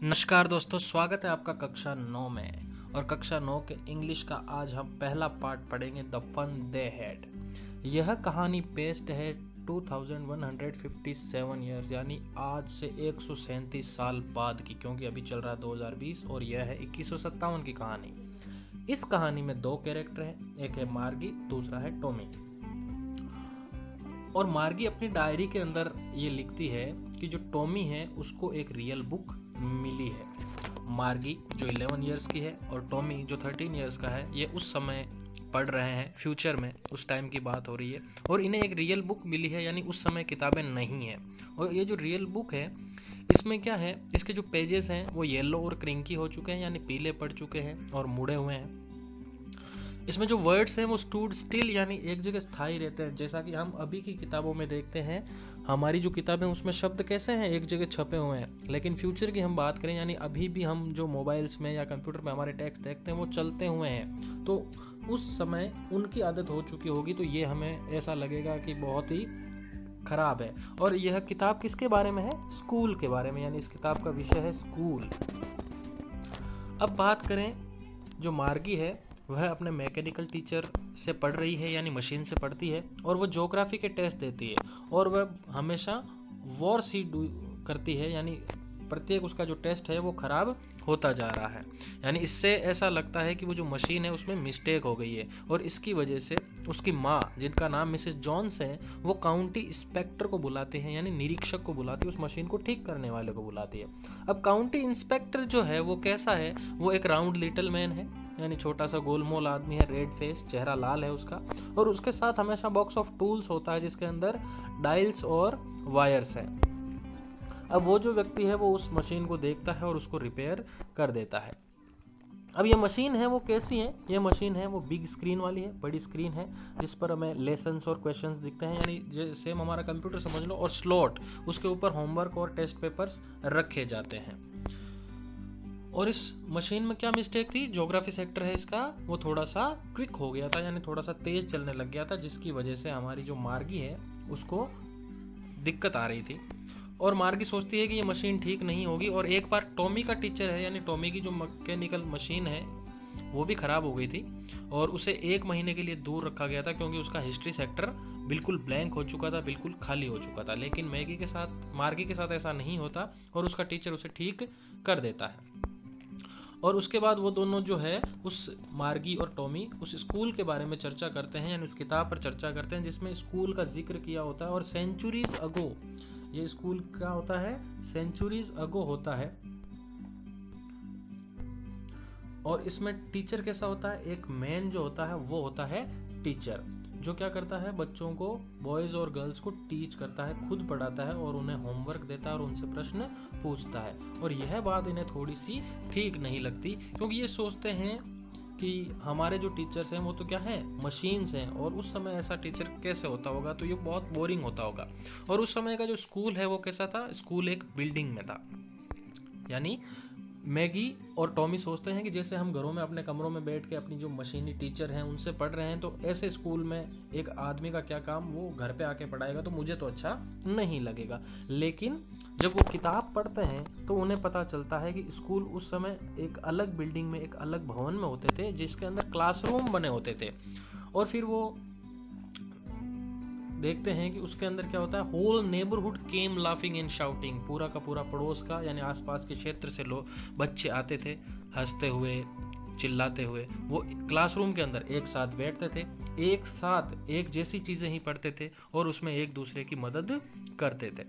नमस्कार दोस्तों, स्वागत है आपका कक्षा 9 में। और कक्षा 9 के इंग्लिश का आज हम पहला पार्ट पढ़ेंगे, द फन दे हैड। यह कहानी पेस्ट है 2157 ईयर्स यानी आज से 137 साल बाद की, क्योंकि अभी चल रहा है 2020 और यह है 2157 की कहानी। इस कहानी में दो कैरेक्टर हैं, एक है मार्गी, दूसरा है टॉमी। और मार्गी अपनी डायरी के अंदर ये लिखती है कि जो टॉमी है उसको एक रियल बुक मिली है। मार्गी जो 11 इयर्स की है और टॉमी जो 13 इयर्स का है, ये उस समय पढ़ रहे हैं, फ्यूचर में उस टाइम की बात हो रही है। और इन्हें एक रियल बुक मिली है, यानी उस समय किताबें नहीं है। और ये जो रियल बुक है, इसमें क्या है, इसके जो पेजेस हैं वो येलो और क्रिंकी हो चुके हैं, यानी पीले पड़ चुके हैं और मुड़े हुए हैं। इसमें जो वर्ड्स हैं वो स्टूड स्टिल यानी एक जगह स्थायी रहते हैं, जैसा कि हम अभी की किताबों में देखते हैं। हमारी जो किताबें उसमें शब्द कैसे हैं, एक जगह छपे हुए हैं। लेकिन फ्यूचर की हम बात करें, यानी अभी भी हम जो मोबाइल्स में या कंप्यूटर में हमारे टेक्स्ट देखते हैं वो चलते हुए हैं, तो उस समय उनकी आदत हो चुकी होगी। तो ये हमें ऐसा लगेगा कि बहुत ही खराब है। और यह किताब किसके बारे में है? स्कूल के बारे में, यानी इस किताब का विषय है स्कूल। अब बात करें, जो मार्गी है वह अपने मैकेनिकल टीचर से पढ़ रही है, यानी मशीन से पढ़ती है। और वह ज्योग्राफी के टेस्ट देती है और वह हमेशा वॉर्स ही करती है, यानी प्रत्येक उसका जो टेस्ट है वो खराब होता जा रहा है। यानी इससे ऐसा लगता है कि वो जो मशीन है उसमें मिस्टेक हो गई है। और इसकी वजह से उसकी माँ, जिनका नाम मिसेस जॉन्स है, वो काउंटी इंस्पेक्टर को बुलाते हैं, यानी निरीक्षक को बुलाती है, उस मशीन को ठीक करने वाले को बुलाती है। अब काउंटी इंस्पेक्टर जो है वो कैसा है? वो एक राउंड लिटिल मैन है, यानी छोटा सा गोलमोल आदमी है, रेड फेस, चेहरा लाल है उसका। और उसके साथ हमेशा बॉक्स ऑफ टूल्स होता है जिसके अंदर डायल्स और वायर्स है। अब वो जो व्यक्ति है वो उस मशीन को देखता है और उसको रिपेयर कर देता है। अब ये मशीन है वो कैसी है? ये मशीन है वो बिग स्क्रीन वाली है, बड़ी स्क्रीन है, जिस पर हमें लेसन्स और क्वेश्चंस दिखते हैं, यानी सेम हमारा कंप्यूटर समझ लो। और स्लॉट, उसके ऊपर होमवर्क और टेस्ट पेपर्स रखे जाते हैं। और इस मशीन में क्या मिस्टेक थी? ज्योग्राफी सेक्टर है इसका, वो थोड़ा सा क्विक हो गया था, यानी थोड़ा सा तेज चलने लग गया था, जिसकी वजह से हमारी जो मार्गी है उसको दिक्कत आ रही थी। और मार्गी सोचती है कि ये मशीन ठीक नहीं होगी। और एक बार टॉमी का टीचर है, यानी टॉमी की जो मैकेनिकल मशीन है वो भी खराब हो गई थी और उसे 1 महीने के लिए दूर रखा गया था, क्योंकि उसका हिस्ट्री सेक्टर बिल्कुल ब्लैंक हो चुका था, बिल्कुल खाली हो चुका था। लेकिन मार्गी के साथ ऐसा नहीं होता और उसका टीचर उसे ठीक कर देता है। और उसके बाद वो दोनों जो है, उस मार्गी और टॉमी उस स्कूल के बारे में चर्चा करते हैं, यानी उस किताब पर चर्चा करते हैं जिसमें स्कूल का जिक्र किया होता है। और सेंचुरीज अगो, ये स्कूल का होता है, सेंचुरीज अगो होता है। और इसमें टीचर कैसा होता है? एक मैन जो होता है वो होता है टीचर, जो क्या करता है, बच्चों को, बॉयज और गर्ल्स को टीच करता है, खुद पढ़ाता है और उन्हें होमवर्क देता है और उनसे प्रश्न पूछता है। और यह बात इन्हें थोड़ी सी ठीक नहीं लगती, क्योंकि ये सोचते हैं कि हमारे जो टीचर्स हैं वो तो क्या है, मशीन्स हैं। और उस समय ऐसा टीचर कैसे होता होगा? तो ये बहुत बोरिंग होता होगा। और उस समय का जो स्कूल है वो कैसा था? स्कूल एक बिल्डिंग में था। यानी मैगी और टॉमी सोचते हैं कि जैसे हम घरों में अपने कमरों में बैठ के अपनी जो मशीनी टीचर हैं उनसे पढ़ रहे हैं, तो ऐसे स्कूल में एक आदमी का क्या काम, वो घर पे आके पढ़ाएगा, तो मुझे तो अच्छा नहीं लगेगा। लेकिन जब वो किताब पढ़ते हैं तो उन्हें पता चलता है कि स्कूल उस समय एक अलग बिल्डिंग में, एक अलग भवन में होते थे, जिसके अंदर क्लासरूम बने होते थे। और फिर वो देखते हैं कि उसके अंदर क्या होता है, whole neighbourhood came laughing and shouting, पूरा का पूरा पड़ोस का, यानी आसपास के क्षेत्र से लोग, बच्चे आते थे हंसते हुए, चिल्लाते हुए। वो क्लासरूम के अंदर एक साथ बैठते थे, एक साथ एक जैसी चीजें ही पढ़ते थे और उसमें एक दूसरे की मदद करते थे।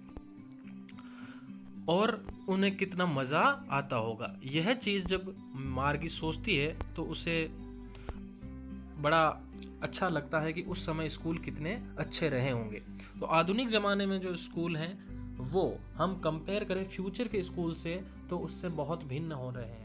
और उन्हें कितना मजा आता होगा। यह चीज जब मार्गी सोचती है तो उसे बड़ा अच्छा लगता है कि उस समय स्कूल कितने अच्छे रहे होंगे। तो आधुनिक जमाने में जो स्कूल हैं वो हम कंपेयर करें फ्यूचर के स्कूल से, तो उससे बहुत भिन्न हो रहे हैं।